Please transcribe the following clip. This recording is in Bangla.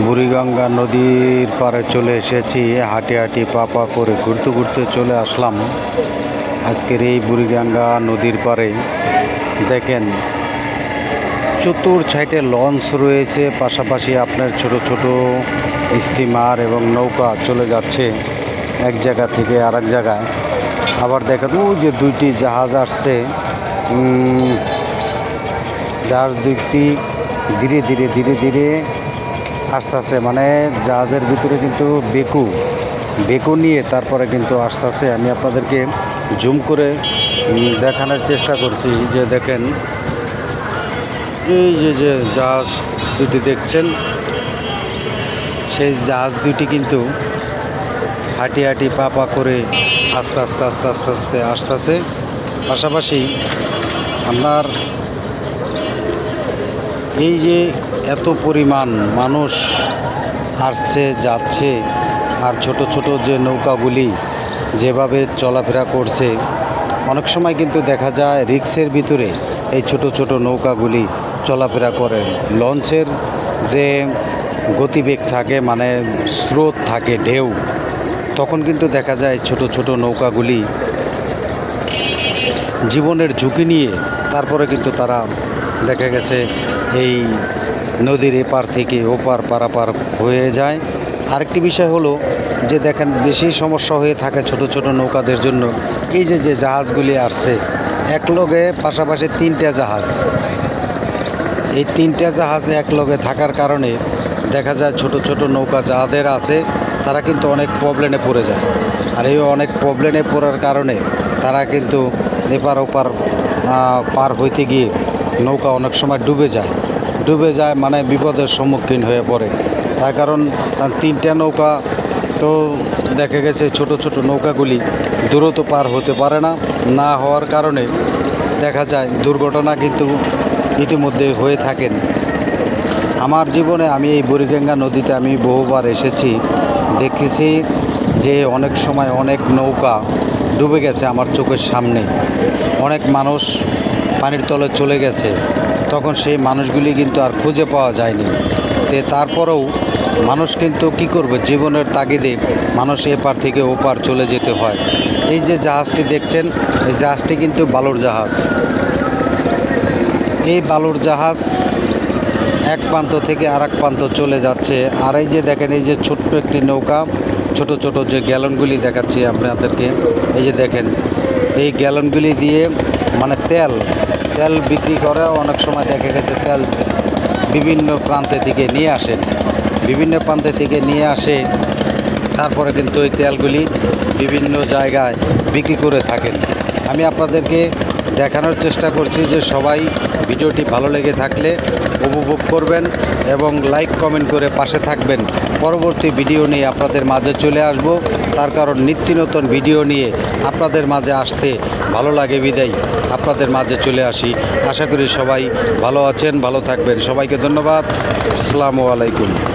বুড়িগঙ্গা নদীর পাড়ে চলে এসেছি। হাঁটি হাঁটি পা পা করে ঘুরতে ঘুরতে চলে আসলাম আজকের এই বুড়িগঙ্গা নদীর পাড়ে। দেখেন চতুর সাইডে লঞ্চ রয়েছে, পাশাপাশি আপনার ছোট ছোট স্টিমার এবং নৌকা চলে যাচ্ছে এক জায়গা থেকে আরেক জায়গায়। আবার দেখেন ওই যে দুইটি জাহাজ আসছে, জাহাজ দুইটি ধীরে ধীরে ধীরে ধীরে আসতেছে, মানে জাহাজের ভিতরে কিন্তু বেকু নিয়ে তারপরে কিন্তু আসতেছে। আমি আপনাদেরকে জুম করে দেখানোর চেষ্টা করছি যে দেখেন এই যে জাহাজ দুটি দেখছেন, সেই জাহাজ দুটি কিন্তু হাঁটি হাঁটি পা পা করে আস্তে আস্তে আস্তে আস্তে আস্তে আসতেছে। পাশাপাশি আপনার এই যে এত পরিমাণ মানুষ আসছে যাচ্ছে, আর ছোট ছোট যে নৌকাগুলি যেভাবে চলাফেরা করছে, অনেক সময় কিন্তু দেখা যায় রিক্সের ভিতরে এই ছোট ছোট নৌকাগুলি চলাফেরা করে। লঞ্চের যে গতিবেগ থাকে, মানে স্রোত থাকে, ঢেউ, তখন কিন্তু দেখা যায় ছোট ছোট নৌকাগুলি জীবনের ঝুঁকি নিয়ে তারপরে কিন্তু তারা দেখা গেছে এই নদীর এপার থেকে ওপার পারাপার হয়ে যায়। আরেকটি বিষয় হলো যে দেখেন বেশি সমস্যা হয়ে থাকে ছোট ছোট নৌকাদের জন্য। এই যে জাহাজগুলি আসছে একলগে, পাশাপাশি তিনটা জাহাজ, এই তিনটা জাহাজ একলগে থাকার কারণে দেখা যায় ছোট ছোট নৌকা যাদের আছে তারা কিন্তু অনেক প্রবলেমে পড়ে যায়। আর এই অনেক প্রবলেমে পড়ার কারণে তারা কিন্তু এপার ওপার পার হইতে গিয়ে নৌকা অনেক সময় ডুবে যায়, মানে বিপদের সম্মুখীন হয়ে পড়ে। তার কারণ তিনটা নৌকা তো দেখা গেছে ছোট ছোট নৌকাগুলি দ্রুত পার হতে পারে না হওয়ার কারণে দেখা যায় দুর্ঘটনা কিন্তু ইতিমধ্যে হয়ে থাকেন। আমার জীবনে আমি এই বুড়িগঙ্গা নদীতে আমি বহুবার এসেছি, দেখেছি যে অনেক সময় অনেক নৌকা ডুবে গেছে আমার চোখের সামনে, অনেক মানুষ পানির তলে চলে গেছে, তখন সেই মানুষগুলি কিন্তু আর খুঁজে পাওয়া যায়নি। তারপরেও মানুষ কিন্তু কী করবে, জীবনের তাগিদে মানুষ এপার থেকে ওপার চলে যেতে হয়। এই যে জাহাজটি দেখছেন, এই জাহাজটি কিন্তু বালুর জাহাজ। এই বালুর জাহাজ এক প্রান্ত থেকে আরেক প্রান্ত চলে যাচ্ছে। আর এই যে দেখেন এই যে ছোট্ট একটি নৌকা, ছোট ছোট যে গ্যালনগুলি দেখাচ্ছি আপনাদেরকে, এই যে দেখেন এই গ্যালনগুলি দিয়ে মানে তেল বিক্রি করে। অনেক সময় দেখা গেছে তেল বিভিন্ন প্রান্তে থেকে নিয়ে আসে, তারপরে কিন্তু এই তেলগুলি বিভিন্ন জায়গায় বিক্রি করে থাকেন। আমি আপনাদেরকে দেখানোর চেষ্টা করছি যে সবাই ভিডিওটি ভালো লেগে থাকলে উপভোগ করবেন এবং লাইক কমেন্ট করে পাশে থাকবেন। পরবর্তী ভিডিও নিয়ে আপনাদের মাঝে চলে আসব, তার কারণ নিত্য নতুন ভিডিও নিয়ে আপনাদের মাঝে আসতে ভালো লাগে বিদায় আপনাদের মাঝে চলে আসি। আশা করি সবাই ভালো আছেন, ভালো থাকবেন। সবাইকে ধন্যবাদ। আসসালামু আলাইকুম।